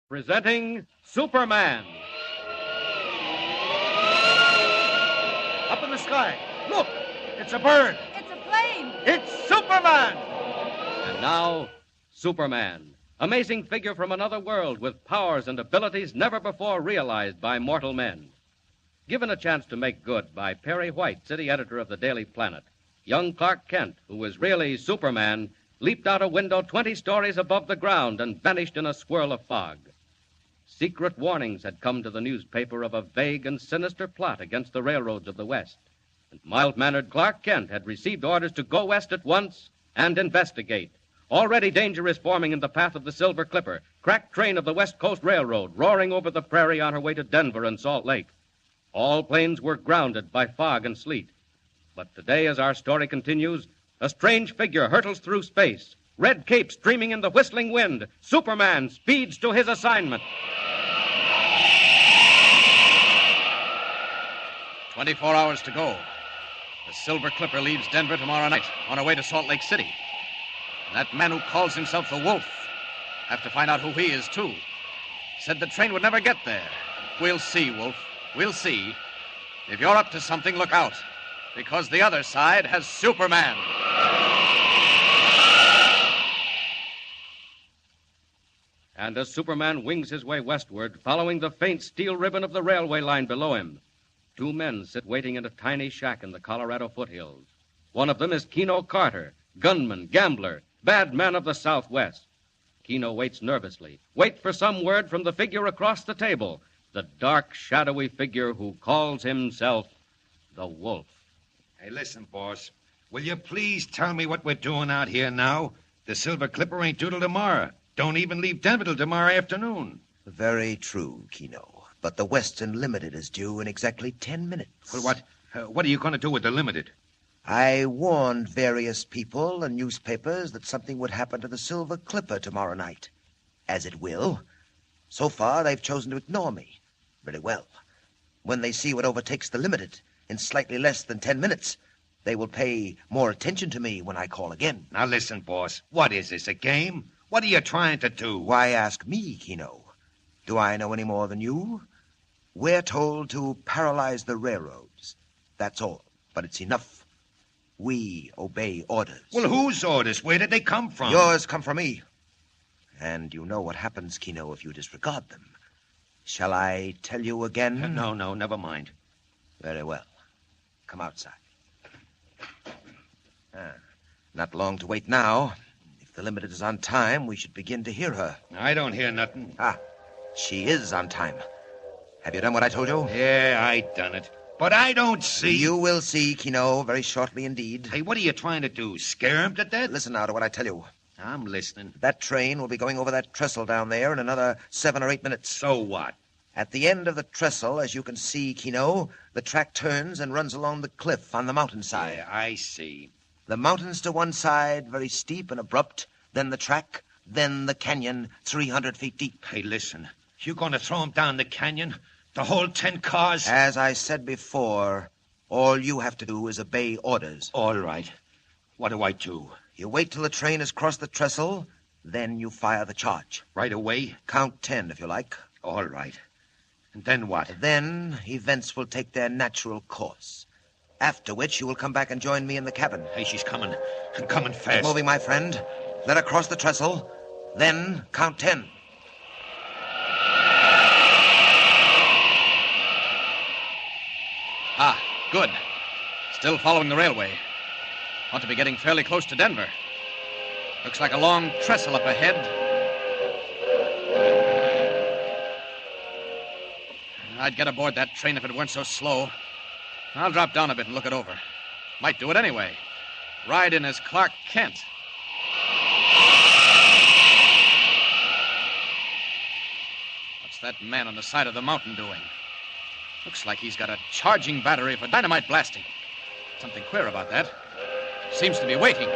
Presenting Superman. Up in the sky. Look! It's a bird. It's a plane. It's Superman! And now, Superman. Amazing figure from another world with powers and abilities never before realized by mortal men. Given a chance to make good by Perry White, city editor of the Daily Planet, young Clark Kent, who was really Superman, leaped out a window 20 stories above the ground and vanished in a swirl of fog. Secret warnings had come to the newspaper of a vague and sinister plot against the railroads of the West. And mild-mannered Clark Kent had received orders to go west at once and investigate. Already danger is forming in the path of the Silver Clipper, cracked train of the West Coast Railroad, roaring over the prairie on her way to Denver and Salt Lake. All planes were grounded by fog and sleet. But today, as our story continues, a strange figure hurtles through space. Red cape streaming in the whistling wind. Superman speeds to his assignment. 24 hours to go. The Silver Clipper leaves Denver tomorrow night on her way to Salt Lake City. That man who calls himself the Wolf, have to find out who he is, too. Said the train would never get there. We'll see, Wolf. We'll see. If you're up to something, look out. Because the other side has Superman. And as Superman wings his way westward, following the faint steel ribbon of the railway line below him, two men sit waiting in a tiny shack in the Colorado foothills. One of them is Kino Carter, gunman, gambler, bad man of the Southwest. Kino waits nervously, waits for some word from the figure across the table, the dark, shadowy figure who calls himself the Wolf. Hey, listen, boss. Will you please tell me what we're doing out here now? The Silver Clipper ain't due till tomorrow. Don't even leave Denver till tomorrow afternoon. Very true, Kino. But the Western Limited is due in exactly 10 minutes. Well, what are you going to do with the Limited? I warned various people and newspapers that something would happen to the Silver Clipper tomorrow night. As it will. So far, they've chosen to ignore me. Very well. When they see what overtakes the Limited in slightly less than 10 minutes, they will pay more attention to me when I call again. Now, listen, boss. What is this, a game? What are you trying to do? Why ask me, Kino? Do I know any more than you? We're told to paralyze the railroads. That's all. But it's enough. We obey orders. Well, whose orders? Where did they come from? Yours come from me. And you know what happens, Kino, if you disregard them. Shall I tell you again? No, never mind. Very well. Come outside. Not long to wait now. If the Limited is on time, we should begin to hear her. I don't hear nothing. She is on time. Have you done what I told you? Yeah, I done it. But I don't see... You will see, Kino, very shortly indeed. Hey, what are you trying to do? Scare him to death? Listen now to what I tell you. I'm listening. That train will be going over that trestle down there in another 7 or 8 minutes. So what? At the end of the trestle, as you can see, Kino, the track turns and runs along the cliff on the mountainside. Yeah, I see. The mountains to one side, very steep and abrupt, then the track, then the canyon, 300 feet deep. Hey, listen. You going to throw him down the canyon? The whole 10 cars? As I said before, all you have to do is obey orders. All right. What do I do? You wait till the train has crossed the trestle, then you fire the charge. Right away? Count 10, if you like. All right. And then what? Then events will take their natural course. After which you will come back and join me in the cabin. Hey, she's coming. And coming fast. Keep moving, my friend. Let her cross the trestle. Then count 10. Good. Still following the railway. Ought to be getting fairly close to Denver. Looks like a long trestle up ahead. I'd get aboard that train if it weren't so slow. I'll drop down a bit and look it over. Might do it anyway. Ride in as Clark Kent. What's that man on the side of the mountain doing? Looks like he's got a charging battery for dynamite blasting. Something queer about that. Seems to be waiting.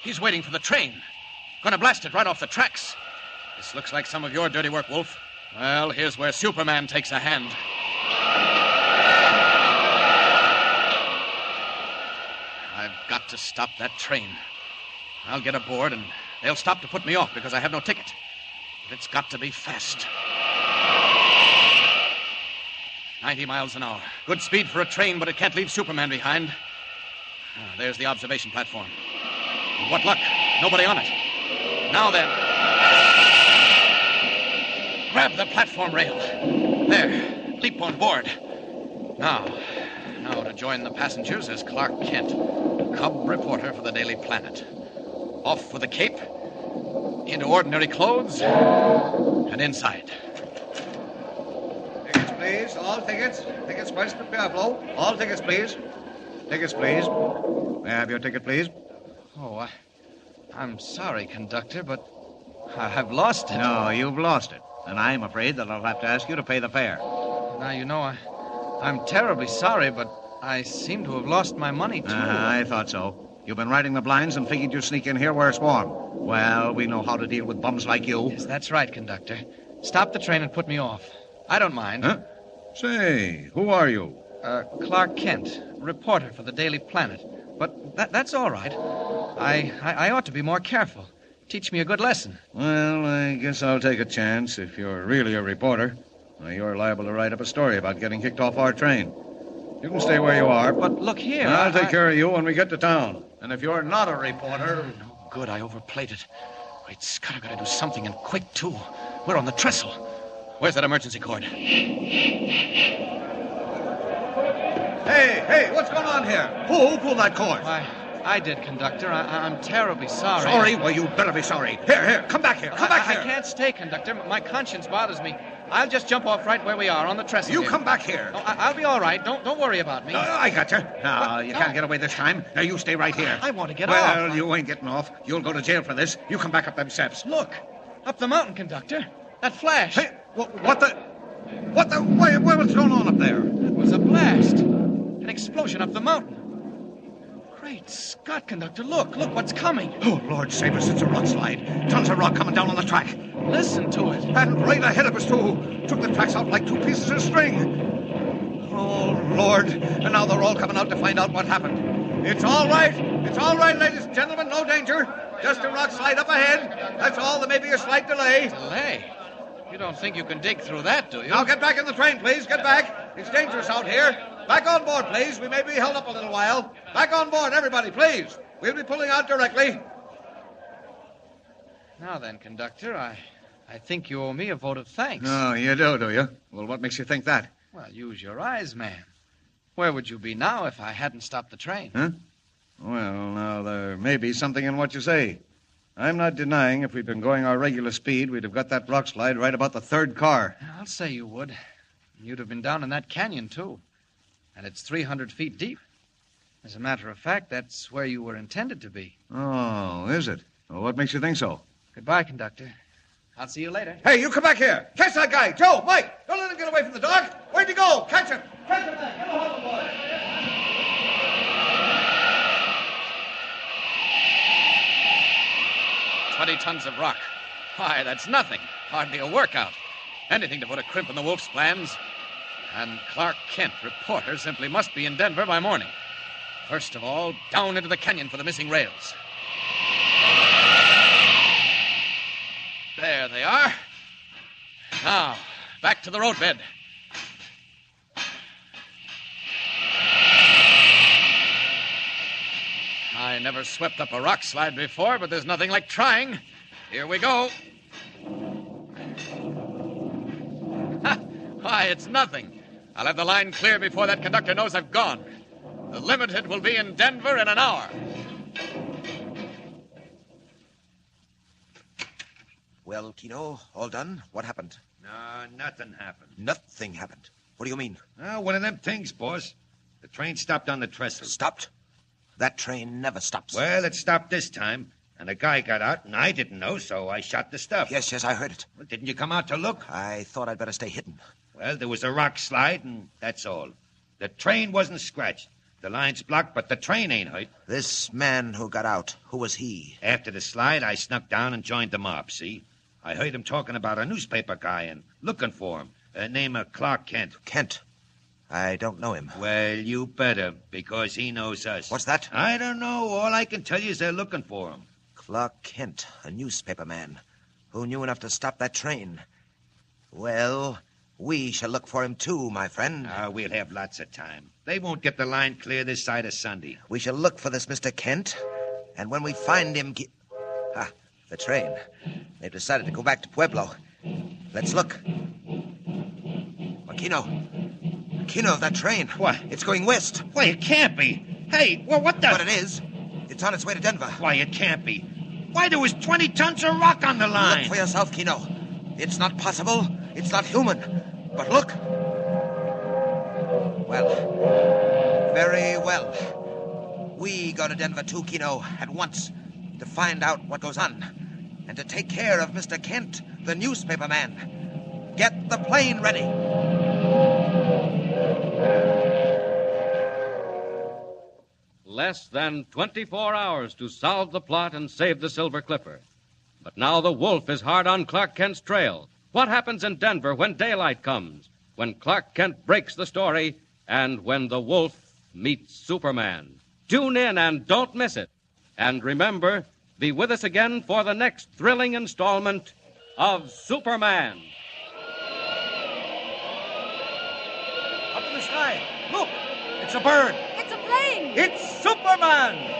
He's waiting for the train. Gonna blast it right off the tracks. This looks like some of your dirty work, Wolf. Well, here's where Superman takes a hand. I've got to stop that train. I'll get aboard, and they'll stop to put me off because I have no ticket. But it's got to be fast. 90 miles an hour. Good speed for a train, but it can't leave Superman behind. There's the observation platform. What luck. Nobody on it. Now then. Grab the platform rail. There. Leap on board. Now to join the passengers is Clark Kent, cub reporter for the Daily Planet. Off with the cape, into ordinary clothes, and inside. Tickets, please. All tickets. Tickets west of Buffalo. All tickets, please. Tickets, please. May I have your ticket, please? Oh, I'm sorry, conductor, but I've lost it. No, you've lost it. And I'm afraid that I'll have to ask you to pay the fare. Now, you know, I'm terribly sorry, but I seem to have lost my money, too. I thought so. You've been riding the blinds and figured you'd sneak in here where it's warm. Well, we know how to deal with bums like you. Yes, that's right, conductor. Stop the train and put me off. I don't mind. Huh? Say, who are you? Clark Kent, reporter for the Daily Planet. But that's all right. I ought to be more careful. Teach me a good lesson. Well, I guess I'll take a chance if you're really a reporter. You're liable to write up a story about getting kicked off our train. You can stay where you are. But look here. I'll take care of you when we get to town. And if you're not a reporter... No good. I overplayed it. Great Scott, I've got to do something, and quick, too. We're on the trestle. Where's that emergency cord? Hey, what's going on here? Who pulled that cord? Why, I did, conductor. I'm terribly sorry. Sorry? Well, you better be sorry. Here, come back here. Come back here. I can't stay, conductor. My conscience bothers me. I'll just jump off right where we are, on the trestle. You here. come back here. No, I'll be all right. Don't worry about me. I got you. No, you can't get away this time. Now, you stay right here. I want to get off. Well, you ain't getting off. You'll go to jail for this. You come back up them steps. Look, up the mountain, conductor. That flash. Hey, what's going on up there? It was a blast. An explosion up the mountain. Great Scott, conductor, look what's coming. Oh, Lord save us, it's a rock slide. Tons of rock coming down on the track. Listen to it. And right ahead of us, too. Took the tracks out like two pieces of string. Oh, Lord. And now they're all coming out to find out what happened. It's all right. It's all right, ladies and gentlemen. No danger. Just a rock slide up ahead. That's all. There may be a slight delay. Delay? You don't think you can dig through that, do you? Now get back in the train, please. Get back. It's dangerous out here. Back on board, please. We may be held up a little while. Back on board, everybody, please. We'll be pulling out directly. Now then, conductor, I think you owe me a vote of thanks. Oh, you do you? Well, what makes you think that? Well, use your eyes, man. Where would you be now if I hadn't stopped the train? Huh? Well, now, there may be something in what you say. I'm not denying if we'd been going our regular speed, we'd have got that rock slide right about the third car. I'll say you would. You'd have been down in that canyon, too. And it's 300 feet deep. As a matter of fact, that's where you were intended to be. Oh, is it? Well, what makes you think so? Goodbye, conductor. I'll see you later. Hey, you come back here. Catch that guy. Joe, Mike, don't let him get away from the dog. Where'd he go? Catch him. Catch him, man. Get a hold of the boy. 20 tons of rock. Why, that's nothing. Hardly a workout. Anything to put a crimp in the Wolf's plans. And Clark Kent, reporter, simply must be in Denver by morning. First of all, down into the canyon for the missing rails. There they are. Now, back to the roadbed. I never swept up a rock slide before, but there's nothing like trying. Here we go. Why, it's nothing. I'll have the line clear before that conductor knows I've gone. The Limited will be in Denver in an hour. Well, Kino, all done? What happened? No, nothing happened. Nothing happened. What do you mean? One of them things, boss. The train stopped on the trestle. Stopped? That train never stops. Well, it stopped this time, and a guy got out, and I didn't know, so I shot the stuff. Yes, I heard it. Well, didn't you come out to look? I thought I'd better stay hidden. Well, there was a rock slide, and that's all. The train wasn't scratched. The line's blocked, but the train ain't hurt. This man who got out, who was he? After the slide, I snuck down and joined the mob, see? I heard him talking about a newspaper guy and looking for him. Name of Clark Kent. Kent? I don't know him. Well, you better, because he knows us. What's that? I don't know. All I can tell you is they're looking for him. Clark Kent, a newspaper man, who knew enough to stop that train. Well, we shall look for him too, my friend. We'll have lots of time. They won't get the line clear this side of Sunday. We shall look for this Mr. Kent, and when we find him... the train. They've decided to go back to Pueblo. Let's look. Kino, that train. What? It's going west. Why, it can't be. Hey, well, what the... But it is. It's on its way to Denver. Why, it can't be. Why, there was 20 tons of rock on the line. Look for yourself, Kino. It's not possible. It's not human. But look. Well, very well. We go to Denver too, Kino, at once, to find out what goes on, and to take care of Mr. Kent, the newspaper man. Get the plane ready. Less than 24 hours to solve the plot and save the Silver Clipper. But now the wolf is hard on Clark Kent's trail. What happens in Denver when daylight comes? When Clark Kent breaks the story, and when the wolf meets Superman? Tune in and don't miss it. And remember, be with us again for the next thrilling installment of Superman. Up in the sky. Look, it's a bird. It's a plane. It's Superman.